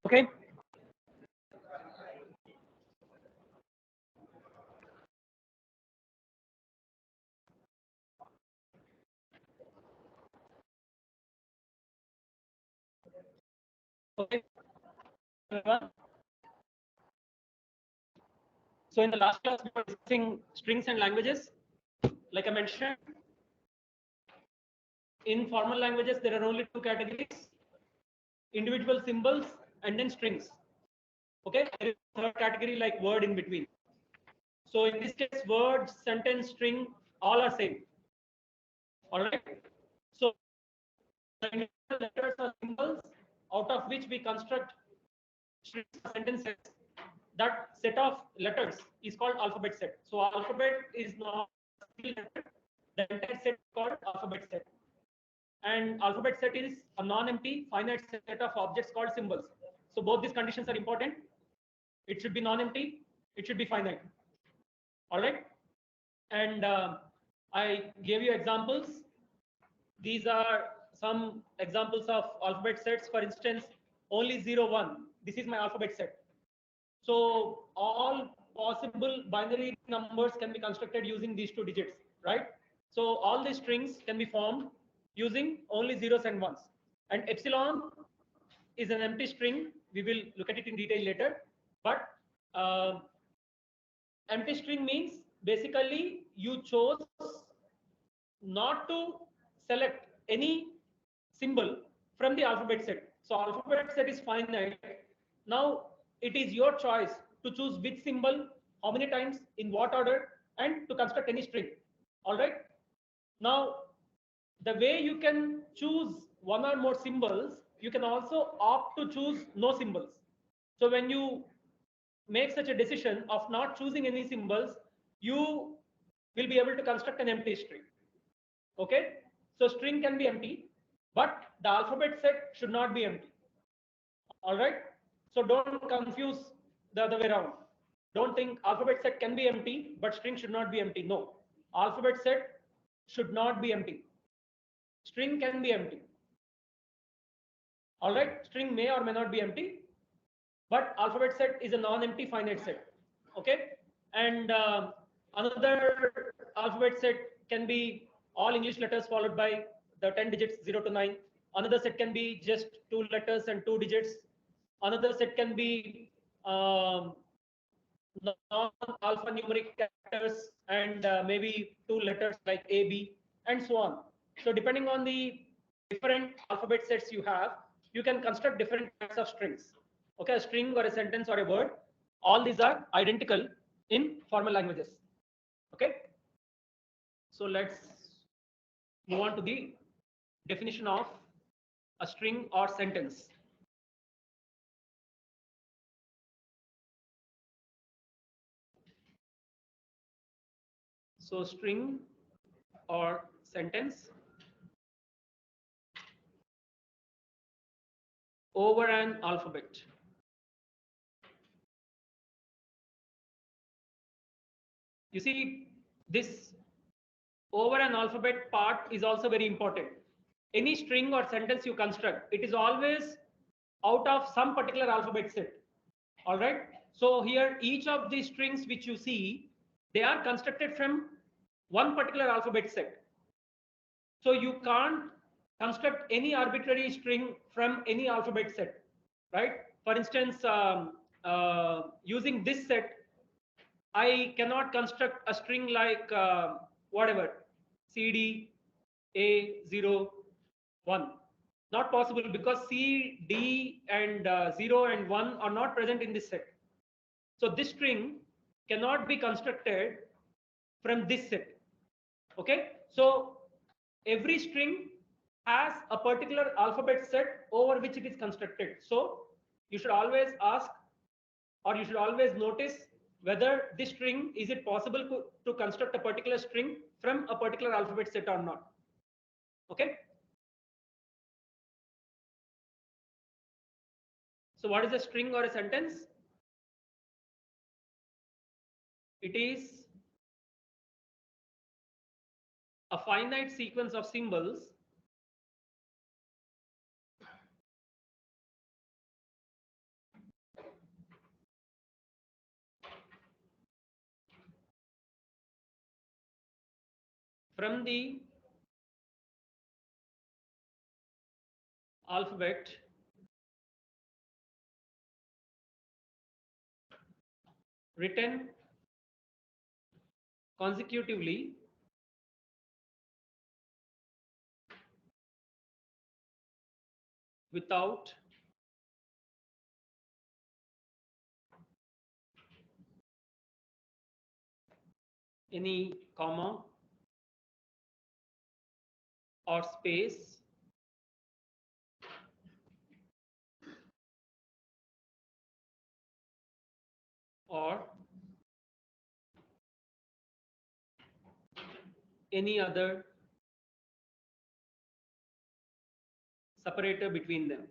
Okay. Okay. Everyone. So in the last class, we were discussing strings and languages. Like I mentioned, in formal languages, there are only two categories: individual symbols and then strings. Okay, there is a third category like word in between. So in this case, word, sentence, string, all are same. All right. So the individual letters or symbols out of which we construct strings or sentences, that set of letters is called alphabet set. So alphabet is not a single letter. The entire set is called alphabet set. And alphabet set is a non-empty finite set of objects called symbols. So both these conditions are important. It should be non-empty. It should be finite. All right. And I gave you examples. These are some examples of alphabet sets. For instance, only 0, 1. This is my alphabet set. So all possible binary numbers can be constructed using these two digits, right? So all these strings can be formed using only zeros and ones. And epsilon is an empty string. We will look at it in detail later. But empty string means basically you chose not to select any symbol from the alphabet set. So alphabet set is finite. Now it is your choice to choose which symbol, how many times, in what order, and to construct any string. All right. Now the way you can choose one or more symbols, you can also opt to choose no symbols. So when you make such a decision of not choosing any symbols, you will be able to construct an empty string. Okay. So string can be empty, but the alphabet set should not be empty. All right. So don't confuse the other way around. Don't think alphabet set can be empty, but string should not be empty. No, alphabet set should not be empty. String can be empty. All right. String may or may not be empty, but alphabet set is a non-empty finite set. Okay. And another alphabet set can be all English letters followed by the 10 digits 0 to 9. Another set can be just 2 letters and 2 digits. Another set can be non-alphanumeric characters and maybe 2 letters like A, B, and so on. So depending on the different alphabet sets you have, you can construct different types of strings. Okay, a string or a sentence or a word, all these are identical in formal languages. Okay, so let's move on to the definition of a string or sentence. So string or sentence over an alphabet. You see, this over an alphabet part is also very important. Any string or sentence you construct, it is always out of some particular alphabet set. All right. So here, each of these strings which you see, they are constructed from one particular alphabet set. So you can't construct any arbitrary string from any alphabet set, right? For instance, using this set, I cannot construct a string like whatever, CD A0 1. Not possible because C, D, and 0 and 1 are not present in this set. So this string cannot be constructed from this set. Okay. So every string has a particular alphabet set over which it is constructed. So you should always ask, or you should always notice whether this string, is it possible to construct a particular string from a particular alphabet set or not. Okay. So what is a string or a sentence? It is a finite sequence of symbols from the alphabet written consecutively without any comma or space or any other separator between them.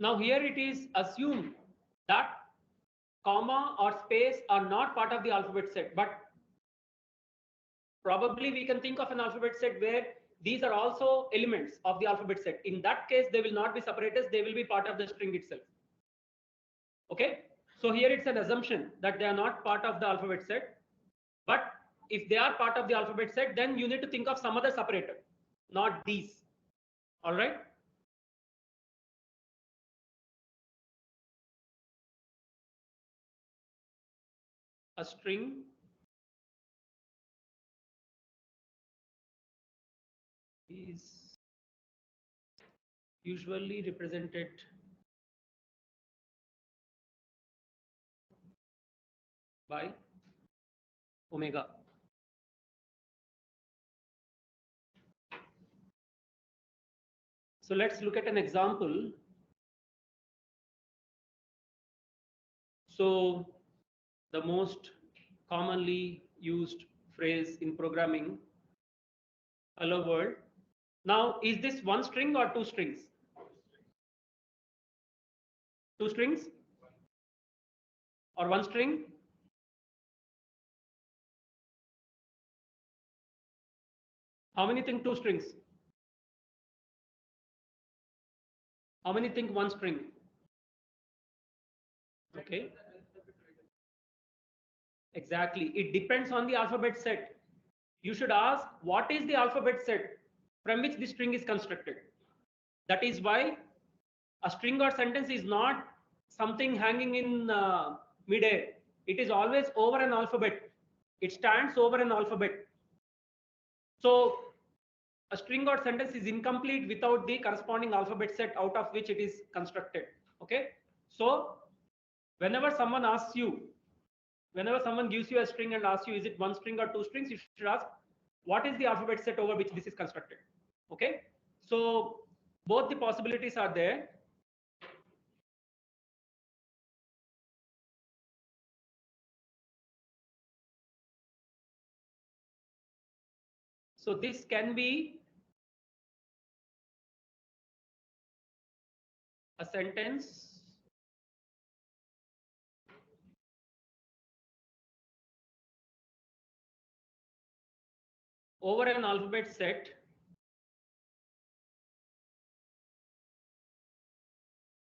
Now here it is assumed that comma or space are not part of the alphabet set, but probably we can think of an alphabet set where these are also elements of the alphabet set. In that case, they will not be separators, they will be part of the string itself. Okay, so here it's an assumption that they are not part of the alphabet set, but if they are part of the alphabet set, then you need to think of some other separator, not these. All right. A string is usually represented by omega. So let's look at an example. So the most commonly used phrase in programming, hello world. Now, is this one string or two strings? Two strings or one string? How many think two strings? How many think one string? Okay. Exactly. It depends on the alphabet set. You should ask what is the alphabet set from which the string is constructed. That is why a string or sentence is not something hanging in midair. It is always over an alphabet. It stands over an alphabet. So a string or sentence is incomplete without the corresponding alphabet set out of which it is constructed. Okay. So whenever someone asks you, whenever someone gives you a string and asks you, is it one string or two strings, you should ask, what is the alphabet set over which this is constructed? Okay. So both the possibilities are there. So this can be a sentence over an alphabet set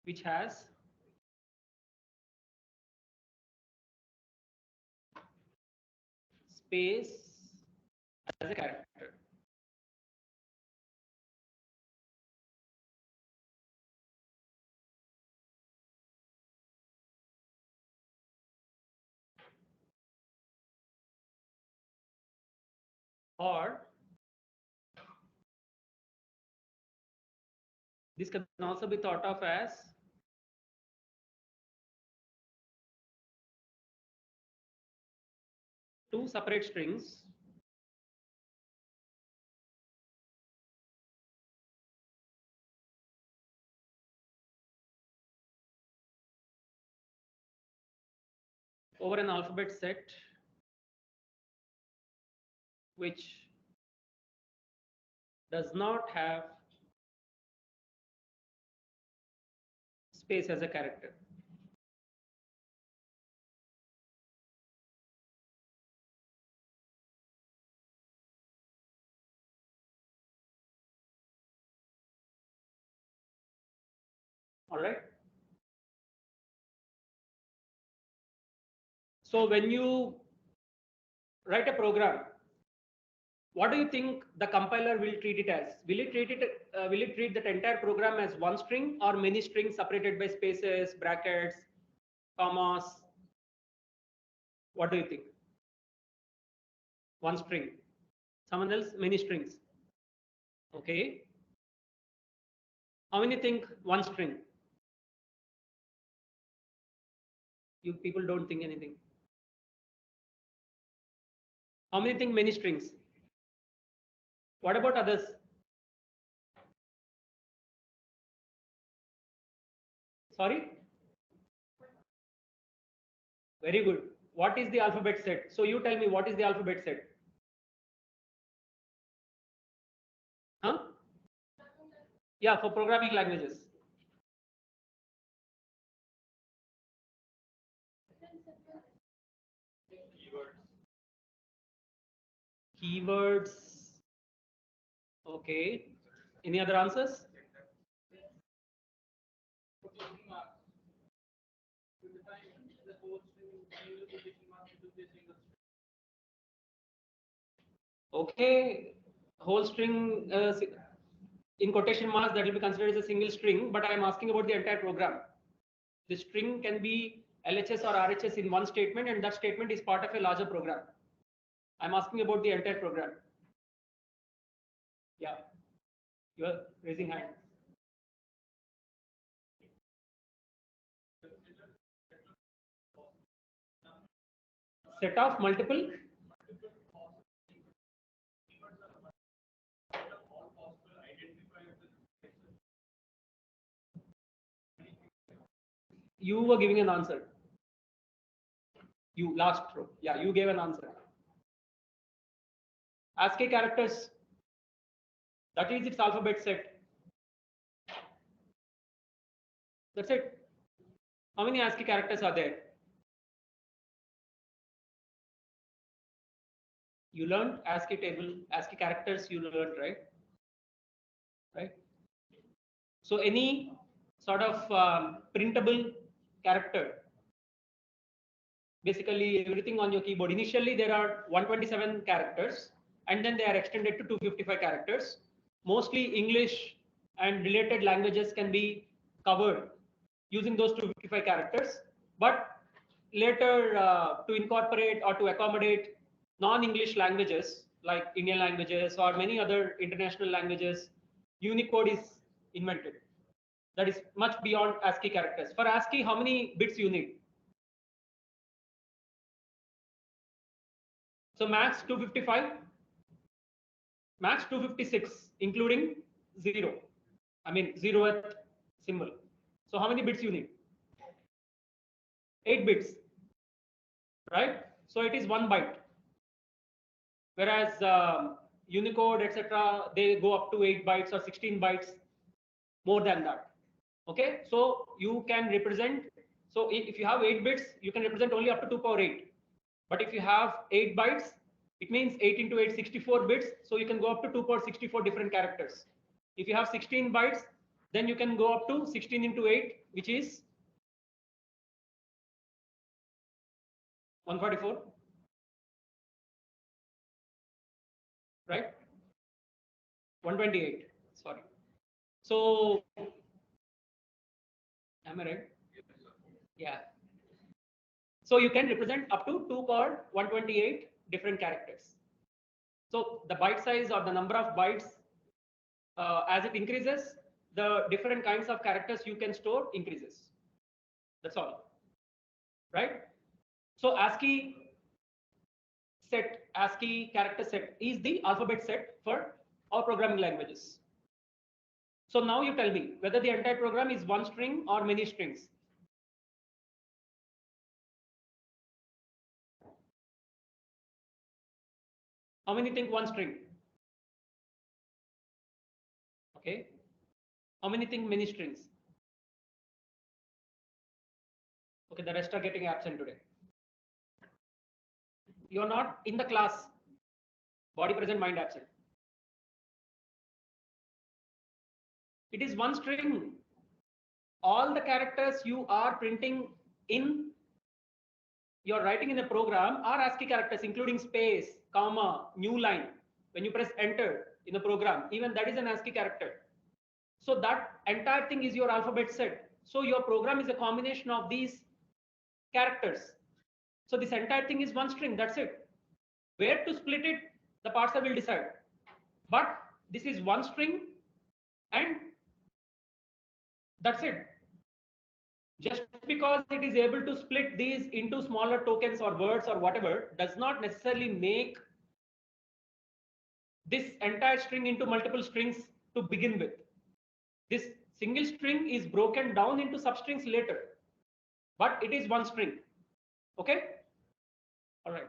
which has space as a character. Or this can also be thought of as two separate strings over an alphabet set which does not have space as a character. All right. So when you write a program, what do you think the compiler will treat it as? Will it treat that entire program as one string or many strings separated by spaces, brackets, commas? What do you think? One string. Someone else? Many strings. Okay. How many think one string? You people don't think anything. How many think many strings? What about others? Sorry? Very good. What is the alphabet set? So you tell me, what is the alphabet set? Huh? Yeah, for programming languages. Keywords. Okay. Any other answers? Okay. Whole string in quotation marks, that will be considered as a single string, but I am asking about the entire program. The string can be LHS or RHS in one statement, and that statement is part of a larger program. I'm asking about the entire program. Yeah, you are raising hand. Set of multiple. You were giving an answer. You last row. Yeah, you gave an answer. ASCII characters. That is its alphabet set. That's it. How many ASCII characters are there? You learned ASCII table, ASCII characters you learned, right? Right. So any sort of printable character, basically everything on your keyboard. Initially, there are 127 characters, and then they are extended to 255 characters. Mostly English and related languages can be covered using those 255 characters. But later, to incorporate or to accommodate non-English languages like Indian languages or many other international languages, Unicode is invented. That is much beyond ASCII characters. For ASCII, how many bits you need? So max 255, max 256, including 0. I mean 0th symbol. So how many bits you need? 8 bits, right? So it is 1 byte. Whereas Unicode, etc., they go up to 8 bytes or 16 bytes, more than that. Okay, so you can represent. So if you have 8 bits, you can represent only up to 2 power 8. But if you have 8 bytes, it means 8 into 8, 64 bits. So you can go up to 2 power 64 different characters. If you have 16 bytes, then you can go up to 16 into 8, which is 144, right? 128, sorry. So, am I right? Yeah. So you can represent up to 2 power 128 different characters. So the byte size or the number of bytes, as it increases, the different kinds of characters you can store increases. That's all, right? So ASCII character set is the alphabet set for all programming languages. So now you tell me whether the entire program is one string or many strings. How many think one string? Okay. How many think many strings? Okay, the rest are getting absent today. You're not in the class. Body present, mind absent. It is one string. All the characters you are printing in you're writing in a program are ASCII characters, including space, comma, new line. When you press enter in the program, even that is an ASCII character. So that entire thing is your alphabet set. So your program is a combination of these characters. So this entire thing is one string, that's it. Where to split it, the parser will decide. But this is one string and that's it. Just because it is able to split these into smaller tokens or words or whatever does not necessarily make this entire string into multiple strings to begin with. This single string is broken down into substrings later, but it is one string. Okay? All right.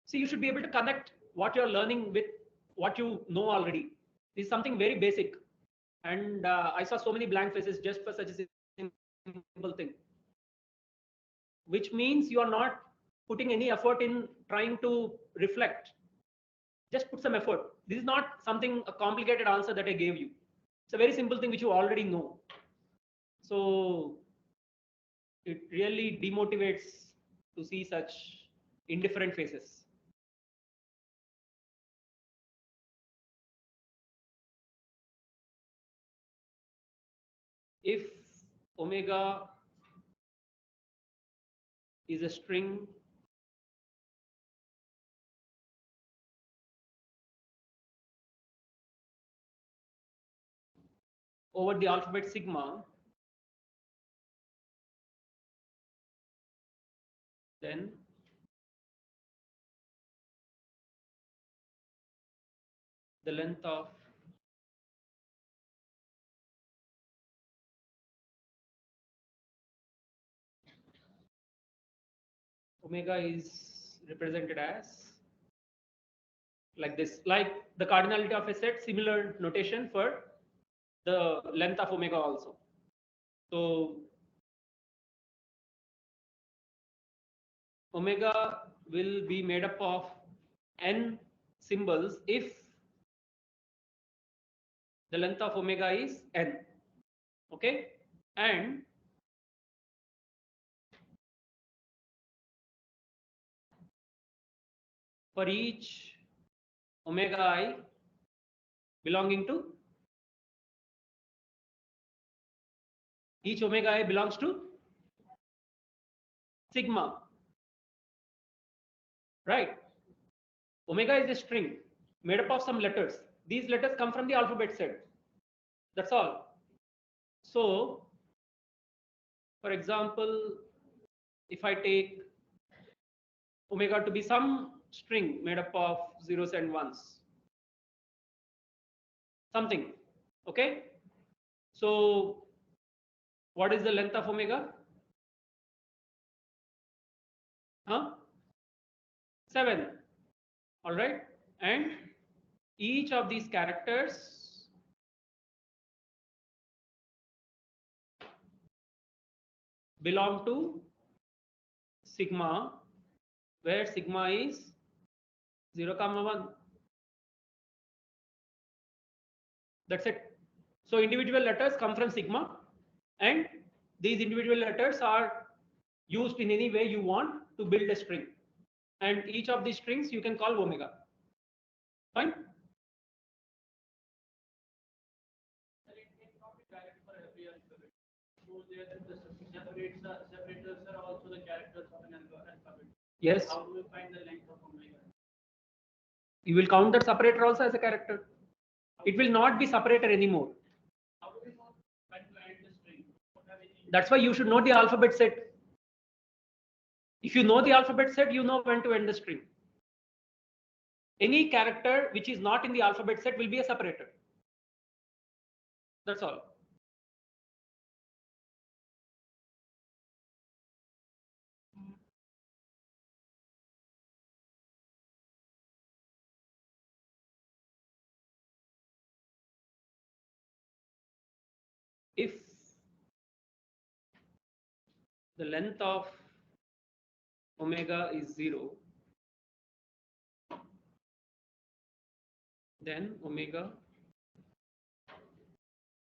So you should be able to connect what you're learning with what you know already. This is something very basic. And I saw so many blank faces just for such a simple thing, which means you are not putting any effort in trying to reflect. Just put some effort. This is not something, a complicated answer that I gave you. It's a very simple thing which you already know. So it really demotivates to see such indifferent faces. If omega is a string over the alphabet sigma, then the length of omega is represented as like this, like the cardinality of a set, similar notation for the length of omega also. So omega will be made up of n symbols if the length of omega is n. Okay, and for each omega I belonging to each omega I belongs to sigma, right? Omega is a string made up of some letters. These letters come from the alphabet set. That's all. So, for example, if I take omega to be some string made up of zeros and ones, something, okay? So, what is the length of omega? Huh? 7. All right. And each of these characters belong to sigma, where sigma is 0, 1. That's it. So individual letters come from sigma, and these individual letters are used in any way you want to build a string. And each of these strings you can call omega. Fine. Separators are also the characters of an alphabet. Yes. How do we find the length of omega? You will count that separator also as a character. It will not be separator anymore. How do we know when to end the string? That's why you should know the alphabet set. If you know the alphabet set, you know when to end the string. Any character which is not in the alphabet set will be a separator. That's all. If the length of omega is 0, then omega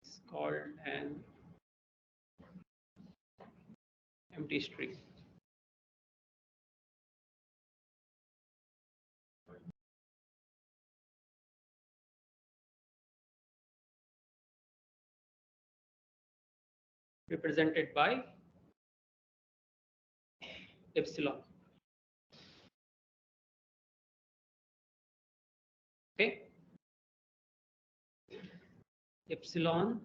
is called an empty string. Represented by epsilon. Okay. Epsilon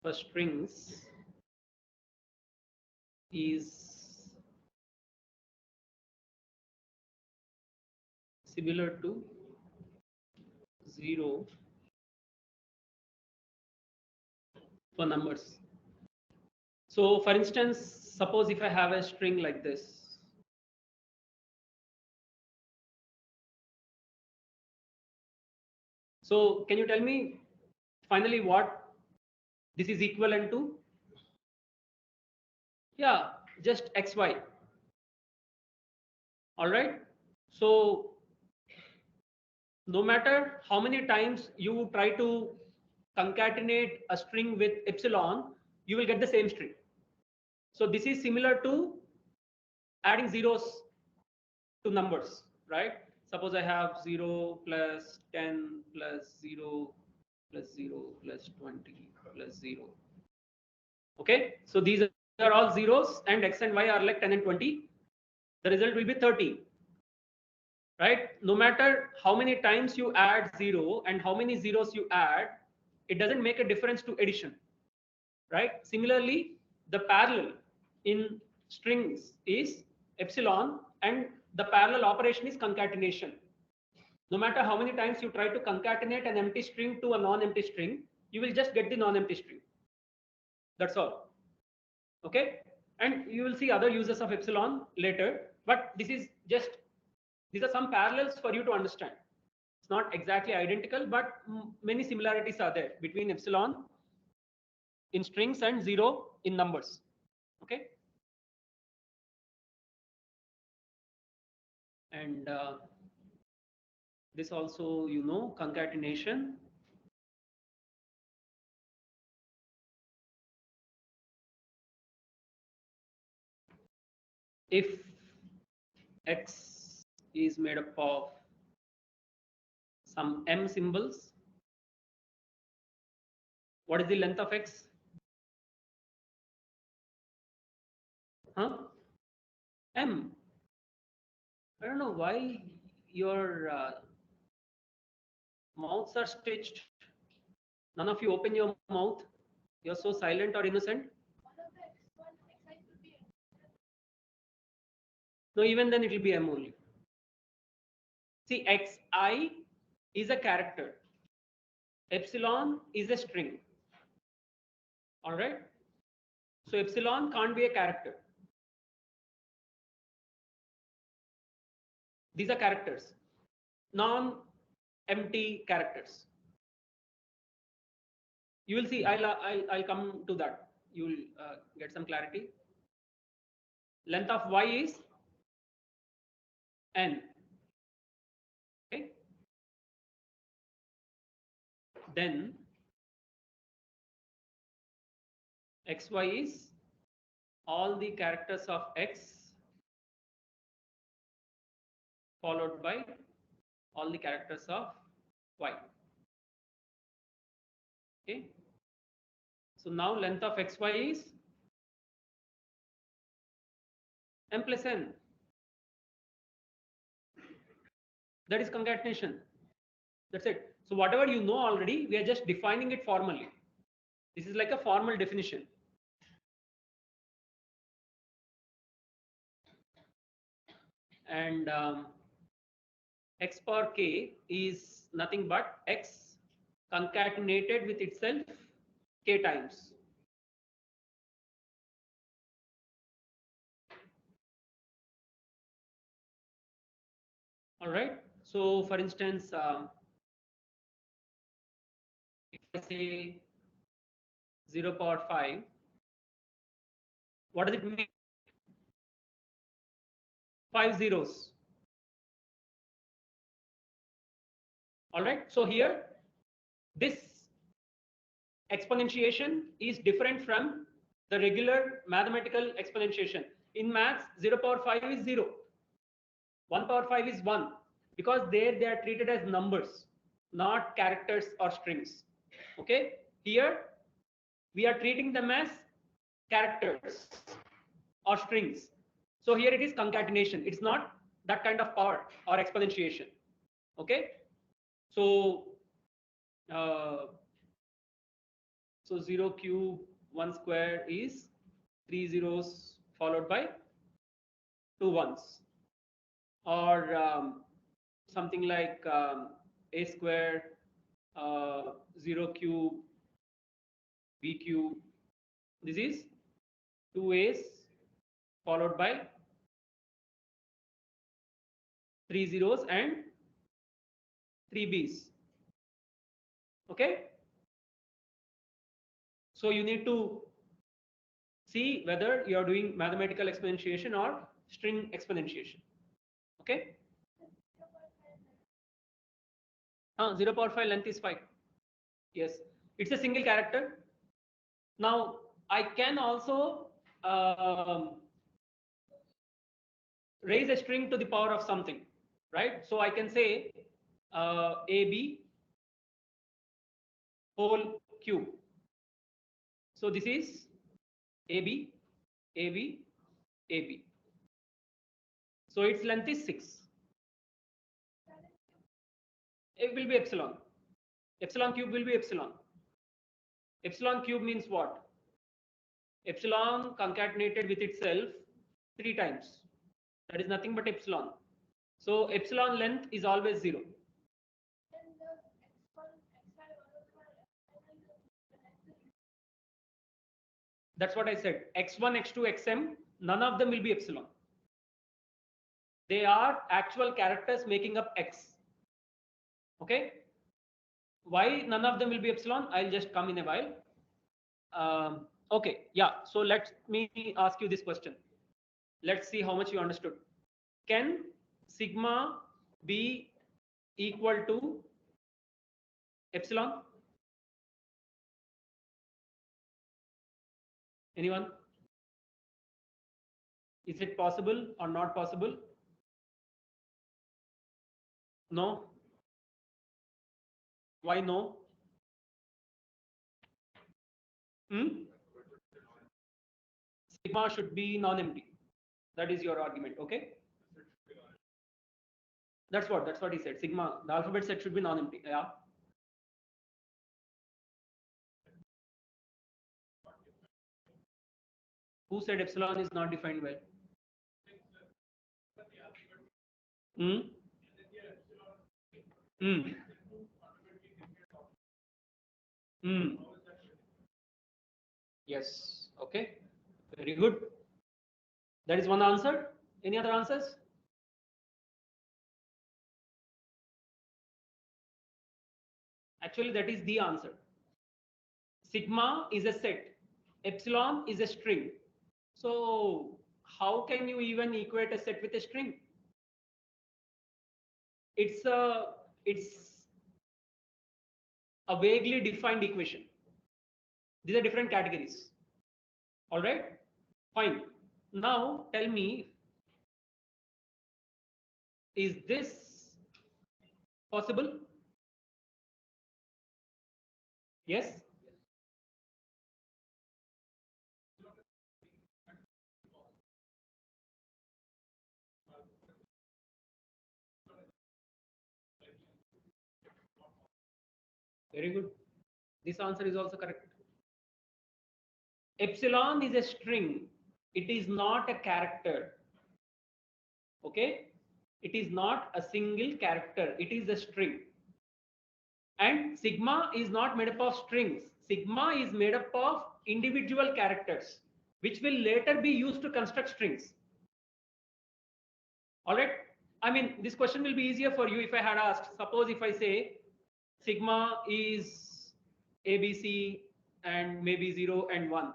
for strings is similar to 0 for numbers. So for instance, suppose if I have a string like this, so can you tell me finally what this is equivalent to? Yeah, just xy. All right. So no matter how many times you try to concatenate a string with epsilon, you will get the same string. So this is similar to adding zeros to numbers, right? Suppose I have 0 plus 10 plus 0 plus 0 plus 20 plus 0. Okay, so these are all zeros and x and y are like 10 and 20. The result will be 30, right? No matter how many times you add 0 and how many zeros you add, it doesn't make a difference to addition, right? Similarly, the parallel in strings is epsilon and the parallel operation is concatenation. No matter how many times you try to concatenate an empty string to a non-empty string, you will just get the non-empty string. That's all. Okay. And you will see other uses of epsilon later, but this is just, these are some parallels for you to understand. It's not exactly identical, but many similarities are there between epsilon in strings and 0 in numbers. Okay. And this also, you know, concatenation. If x is made up of some m symbols, what is the length of x? Huh? M. I don't know why your mouths are stitched. None of you open your mouth. You're so silent or innocent. No, even then it will be m only. See, xi is a character. Epsilon is a string. All right. So epsilon can't be a character. These are characters, non-empty characters. You will see. I'll come to that. You will get some clarity. Length of y is n. Okay. Then xy is all the characters of x followed by all the characters of y. Okay. So now length of xy is m plus n. That is concatenation. That's it. So whatever you know already, we are just defining it formally. This is like a formal definition. And x power k is nothing but x concatenated with itself k times. All right. So for instance, if I say 0 power 5, what does it mean? 5 zeros. All right. So here, this exponentiation is different from the regular mathematical exponentiation. In maths, 0 power 5 is 0. 1 power 5 is 1. Because there they are treated as numbers, not characters or strings. Okay. Here, we are treating them as characters or strings. So here it is concatenation. It's not that kind of power or exponentiation. Okay. So, so 0 cube 1 square is 3 zeros followed by 2 ones, or something like a square 0 cube b cube. This is 2 a's followed by 3 zeros and 3 b's. Okay. So you need to see whether you are doing mathematical exponentiation or string exponentiation. Okay. 0 power 5 length is 5. Yes, it's a single character. Now I can also raise a string to the power of something, right? So I can say AB whole cube. So this is AB, AB, AB. So its length is 6. It will be epsilon. Epsilon cube will be epsilon. Epsilon cube means what? Epsilon concatenated with itself 3 times. That is nothing but epsilon. So epsilon length is always 0. That's what I said. X1, X2, Xm, none of them will be epsilon. They are actual characters making up X. Okay. Why none of them will be epsilon? I'll just come in a while. Okay. Yeah. So let me ask you this question. Let's see how much you understood. Can sigma be equal to epsilon? Anyone? Is it possible or not possible? No. Why no? Sigma should be non-empty. That is your argument. Okay. That's what he said. Sigma, the alphabet set should be non-empty. Yeah. Who said epsilon is not defined well? Hmm. Hmm. Hmm. Yes. Okay. Very good. That is one answer. Any other answers? Actually, that is the answer. Sigma is a set. Epsilon is a string. So how can you even equate a set with a string? It's a vaguely defined equation. These are different categories. All right. Fine. Now tell me, is this possible? Yes. Very good. This answer is also correct. Epsilon is a string. It is not a character. Okay. It is not a single character. It is a string. And sigma is not made up of strings. Sigma is made up of individual characters, which will later be used to construct strings. All right. I mean, this question will be easier for you if I had asked. Suppose if I say sigma is ABC and maybe 0 and 1.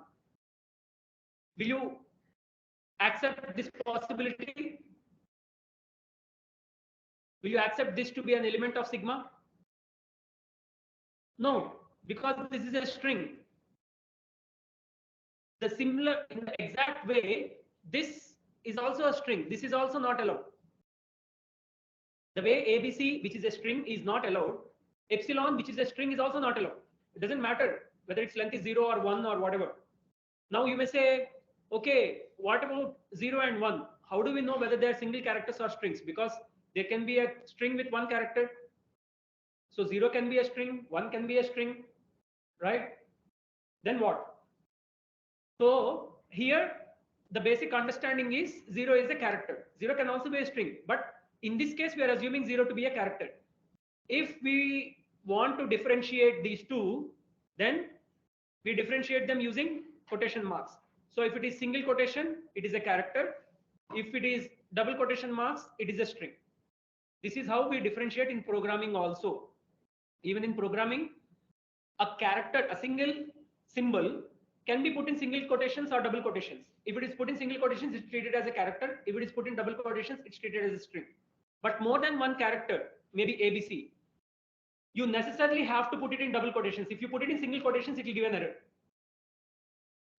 Will you accept this possibility? Will you accept this to be an element of sigma? No, because this is a string. The similar, in the exact way, this is also a string. This is also not allowed. The way ABC, which is a string, is not allowed, epsilon, which is a string, is also not allowed. It doesn't matter whether its length is 0 or 1 or whatever. Now you may say, okay, what about 0 and 1? How do we know whether they are single characters or strings? Because there can be a string with one character. So 0 can be a string, 1 can be a string, right? Then what? So here, the basic understanding is 0 is a character. 0 can also be a string, but in this case, we are assuming 0 to be a character. If we want to differentiate these two, then we differentiate them using quotation marks. So if it is single quotation, it is a character. If it is double quotation marks, it is a string. This is how we differentiate in programming also. Even in programming, a character, a single symbol can be put in single quotations or double quotations. If it is put in single quotations, it's treated as a character. If it is put in double quotations, it's treated as a string. But more than one character, maybe ABC, you necessarily have to put it in double quotations. If you put it in single quotations, it will give an error.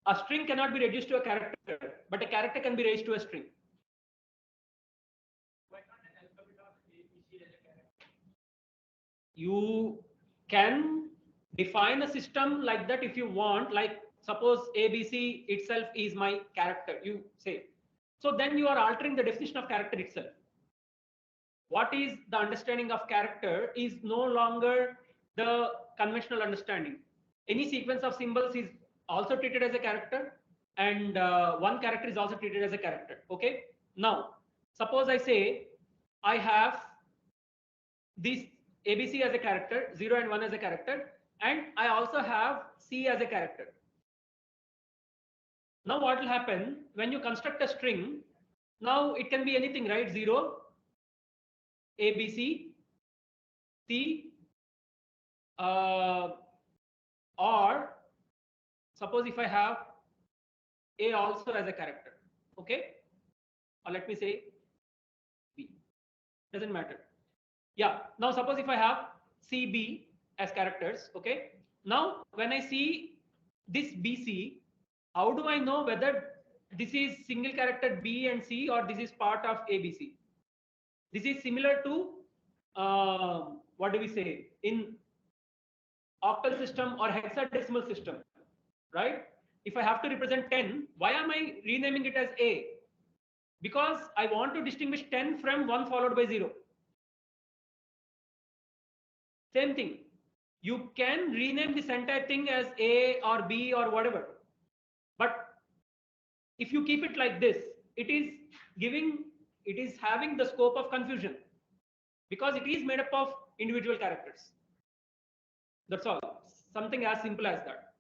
A string cannot be reduced to a character, but a character can be raised to a string. Why not an alphabet of ABC as a character? You can define a system like that if you want, like suppose ABC itself is my character, you say. So then you are altering the definition of character itself. What is the understanding of character is no longer the conventional understanding. Any sequence of symbols is also treated as a character, and one character is also treated as a character. Okay. Now, suppose I say I have this ABC as a character, 0 and 1 as a character, and I also have C as a character. Now what will happen when you construct a string? Now it can be anything, right? 0, ABC, C, or suppose if I have A also as a character, okay? Or let me say B, doesn't matter. Yeah, now suppose if I have CB as characters, okay? Now when I see this BC, how do I know whether this is single character B and C or this is part of ABC? This is similar to what do we say in octal system or hexadecimal system, right? If I have to represent 10, why am I renaming it as A? Because I want to distinguish 10 from 1 followed by 0. Same thing. You can rename this entire thing as A or B or whatever. But if you keep it like this, it is having the scope of confusion because it is made up of individual characters. That's all. Something as simple as that.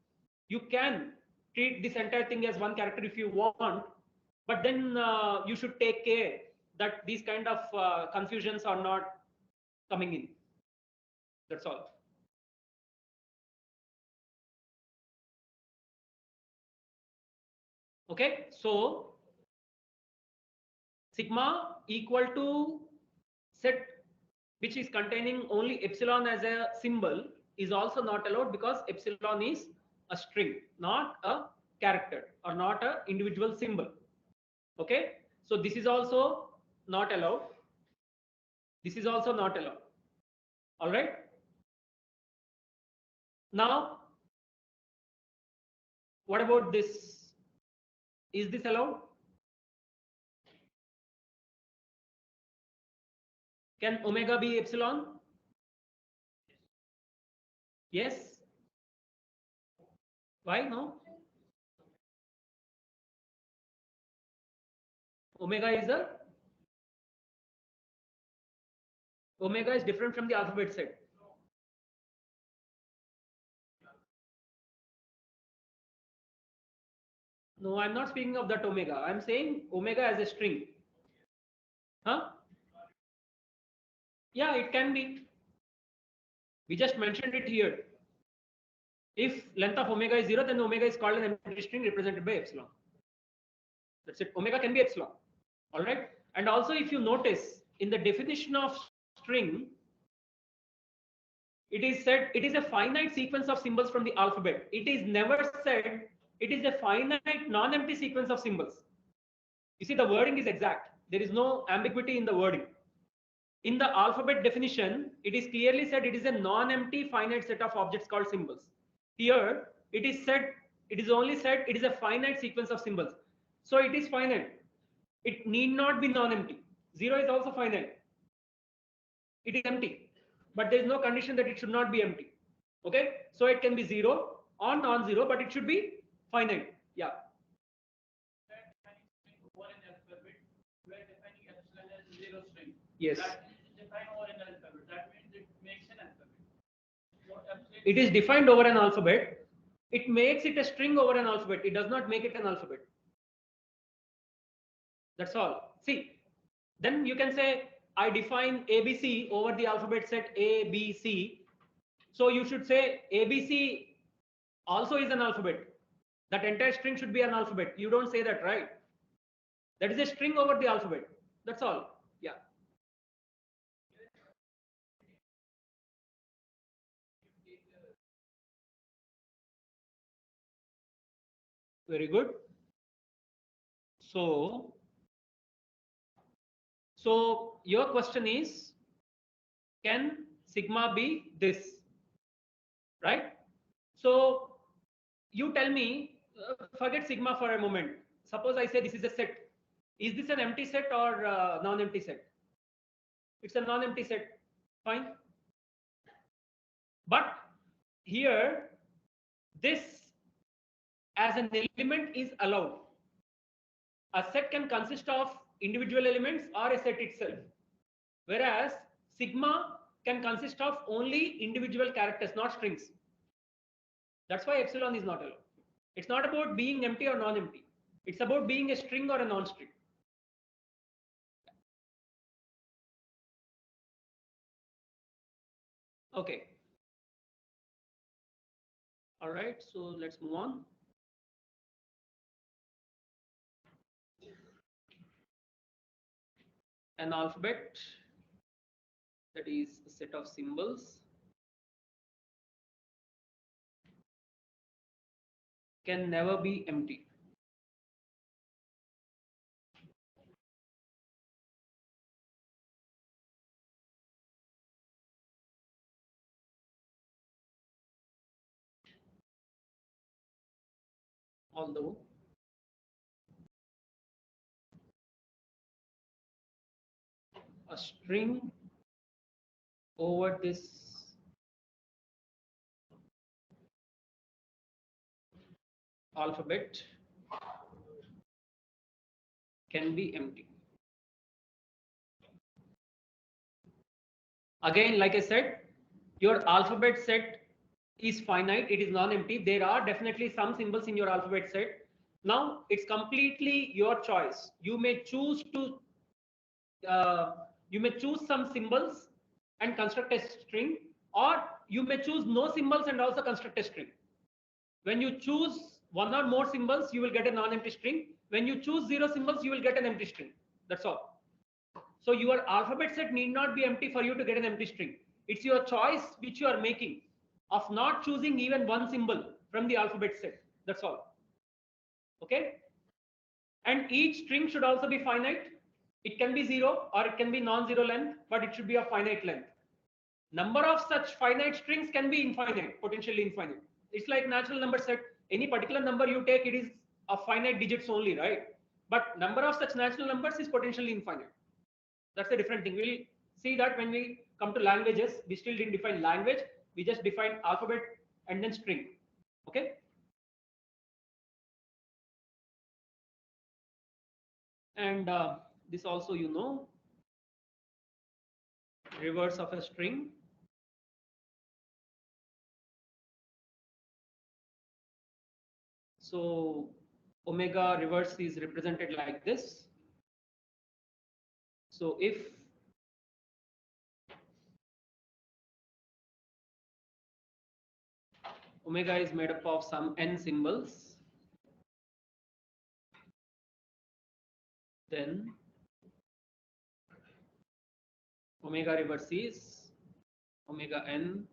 You can treat this entire thing as one character if you want, but then you should take care that these kind of confusions are not coming in. That's all. Okay, so sigma equal to set which is containing only epsilon as a symbol is also not allowed because epsilon is a string, not a character or not a individual symbol. Okay, so this is also not allowed. This is also not allowed. All right. Now, what about this? Is this allowed? Can omega be epsilon? Yes. Why no? Omega is different from the alphabet set. No, I'm not speaking of that omega. I'm saying omega as a string. Huh? Yeah, it can be. We just mentioned it here. If length of omega is 0, then omega is called an empty string represented by epsilon. That's it. Omega can be epsilon. All right. And also, if you notice in the definition of string, it is said it is a finite sequence of symbols from the alphabet. It is never said it is a finite non-empty sequence of symbols. You see, the wording is exact. There is no ambiguity in the wording. In the alphabet definition, it is clearly said it is a non-empty finite set of objects called symbols. Here, it is only said it is a finite sequence of symbols. So it is finite. It need not be non-empty. 0 is also finite. It is empty, but there is no condition that it should not be empty. Okay, so it can be 0 or non-zero, but it should be finite. Yeah. Over an alphabet, we are defining epsilon as 0 string. Yes. That is defined over an alphabet. That means it makes an alphabet. So epsilon It is defined over an alphabet. It makes it a string over an alphabet. It does not make it an alphabet. That's all. See, then you can say I define ABC over the alphabet set ABC. So you should say ABC also is an alphabet. That entire string should be an alphabet. You don't say that, right? That is a string over the alphabet. That's all. Yeah. Very good. So your question is, can sigma be this? Right? So you tell me, forget sigma for a moment. Suppose I say this is a set. Is this an empty set or non-empty set? It's a non-empty set. Fine. But here, this as an element is allowed. A set can consist of individual elements or a set itself. Whereas sigma can consist of only individual characters, not strings. That's why epsilon is not allowed. It's not about being empty or non-empty. It's about being a string or a non-string. Okay. All right, so let's move on. An alphabet, that is a set of symbols, can never be empty. Although a string over this alphabet can be empty. Again, like I said, your alphabet set is finite, it is non-empty. There are definitely some symbols in your alphabet set. Now it's completely your choice. You may choose some symbols and construct a string, or you may choose no symbols and also construct a string. When you choose one or more symbols, you will get a non-empty string. When you choose 0 symbols, you will get an empty string. That's all. So your alphabet set need not be empty for you to get an empty string. It's your choice which you are making of not choosing even one symbol from the alphabet set. That's all. Okay. And each string should also be finite. It can be 0 or it can be non-zero length, but it should be of finite length. Number of such finite strings can be infinite, potentially infinite. It's like natural number set. Any particular number you take, it is of finite digits only, right? But number of such natural numbers is potentially infinite. That's a different thing. We'll see that when we come to languages. We still didn't define language. We just defined alphabet and then string. Okay. And this also, reverse of a string. So omega reverse is represented like this. So if omega is made up of some n symbols, then Omega reverse is omega n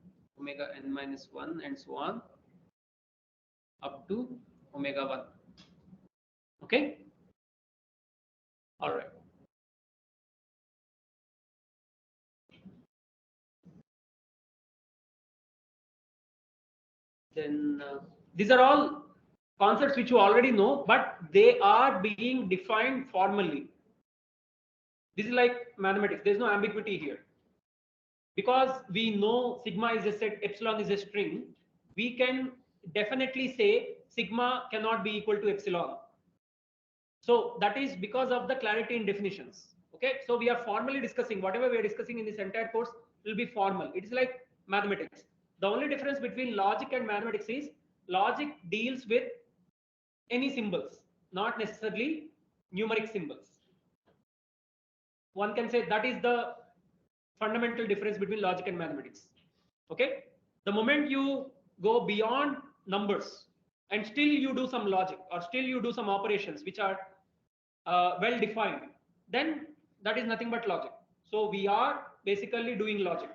minus 1 and so on up to omega 1. Okay. All right. Then these are all concepts which you already know, but they are being defined formally. This is like mathematics. There's no ambiguity here. Because we know sigma is a set, epsilon is a string, we can definitely say sigma cannot be equal to epsilon. So that is because of the clarity in definitions. Okay, so we are formally discussing whatever we are discussing in this entire course will be formal. It is like mathematics. The only difference between logic and mathematics is logic deals with any symbols, not necessarily numeric symbols. One can say that is the fundamental difference between logic and mathematics. Okay, the moment you go beyond numbers and still you do some logic or still you do some operations which are well defined, then that is nothing but logic. So we are basically doing logic.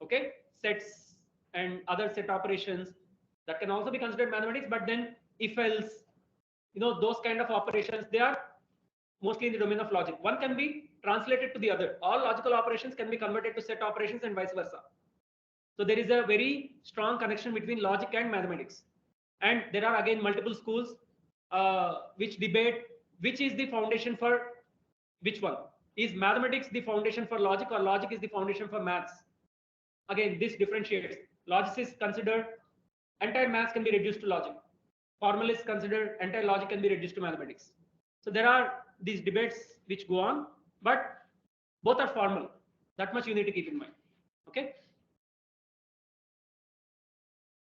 Okay, sets and other set operations that can also be considered mathematics, but then if else, those kind of operations, they are mostly in the domain of logic. One can be translated to the other. All logical operations can be converted to set operations and vice versa. So there is a very strong connection between logic and mathematics. And there are again multiple schools which debate which is the foundation for which one. Is mathematics the foundation for logic, or logic is the foundation for maths? Again, this differentiates. Logicists consider entire maths can be reduced to logic. Formalists consider entire logic can be reduced to mathematics. So there are these debates which go on, but both are formal. That much you need to keep in mind. Okay.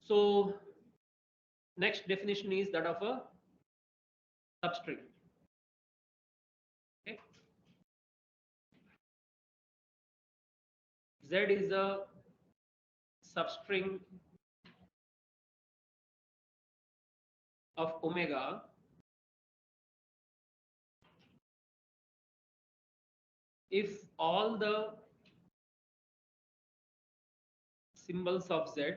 So next definition is that of a substring. Okay. Z is a substring of omega if all the symbols of Z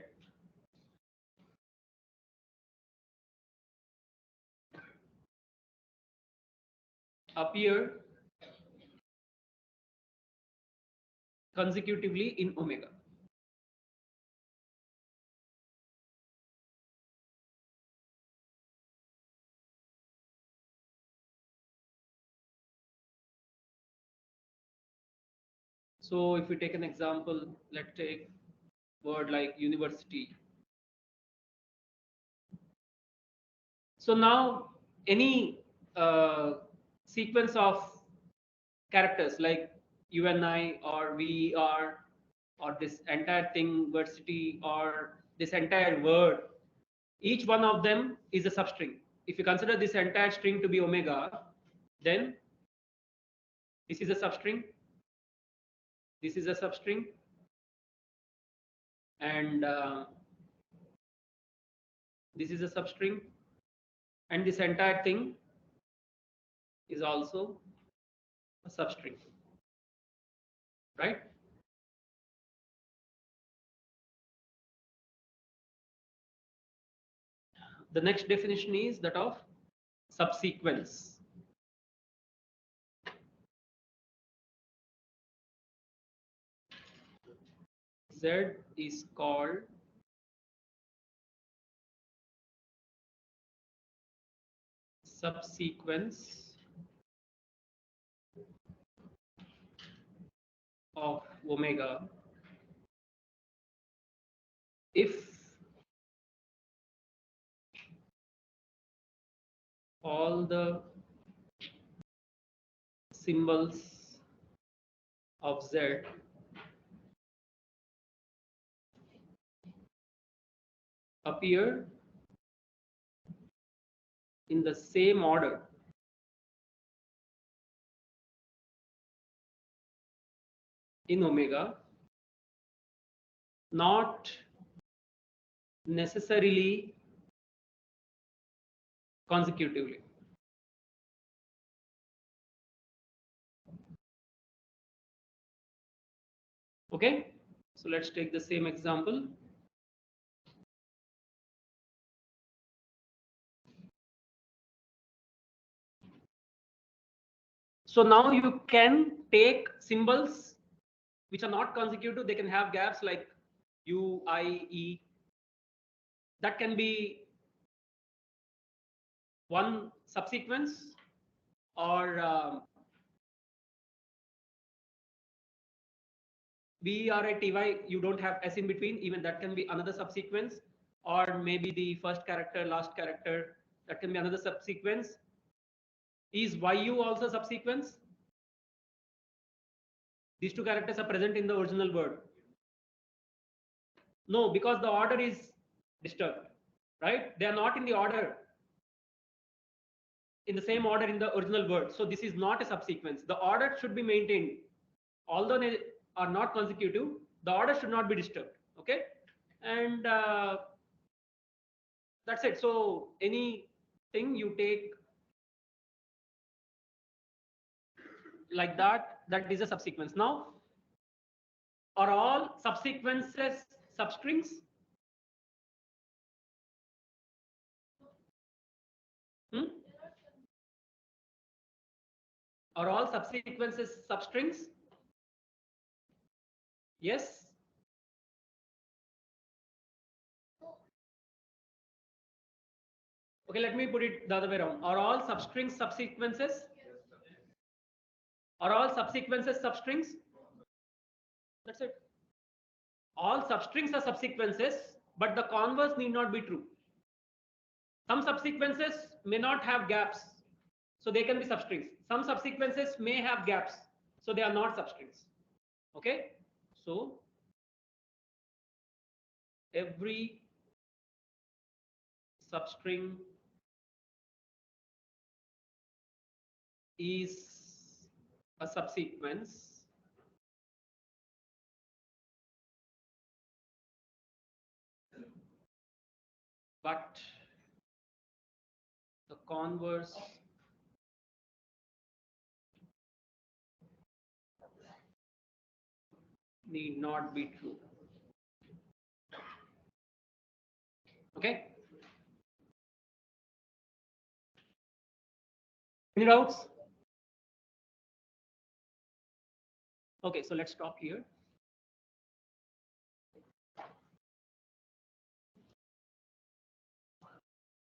appear consecutively in omega. So if we take an example, let's take word like university. So now any sequence of characters like you and I, or we are, or this entire thing, versity, or this entire word, each one of them is a substring. If you consider this entire string to be omega, then this is a substring, this is a substring, and this is a substring, and this entire thing is also a substring, right? The next definition is that of subsequence. Z is called subsequence of omega if all the symbols of Z appear in the same order in omega, not necessarily consecutively. Okay, so let's take the same example. So now you can take symbols which are not consecutive. They can have gaps like U, I, E. That can be one subsequence, or B, R, I, T, Y, you don't have S in between. Even that can be another subsequence, or maybe the first character, last character, that can be another subsequence. Is YU also subsequence? These two characters are present in the original word. No, because the order is disturbed, right? They are not in the order, in the same order in the original word. So this is not a subsequence. The order should be maintained. Although they are not consecutive, the order should not be disturbed. Okay, and that's it. So anything you take like that, that is a subsequence. Now, are all subsequences substrings? Hmm? Are all subsequences substrings? Yes. Okay, let me put it the other way around. Are all substrings subsequences? Are all subsequences substrings? That's it. All substrings are subsequences, but the converse need not be true. Some subsequences may not have gaps, so they can be substrings. Some subsequences may have gaps, so they are not substrings. Okay, so every substring is a subsequence but the converse need not be true. Okay, any doubts? Okay, so let's stop here.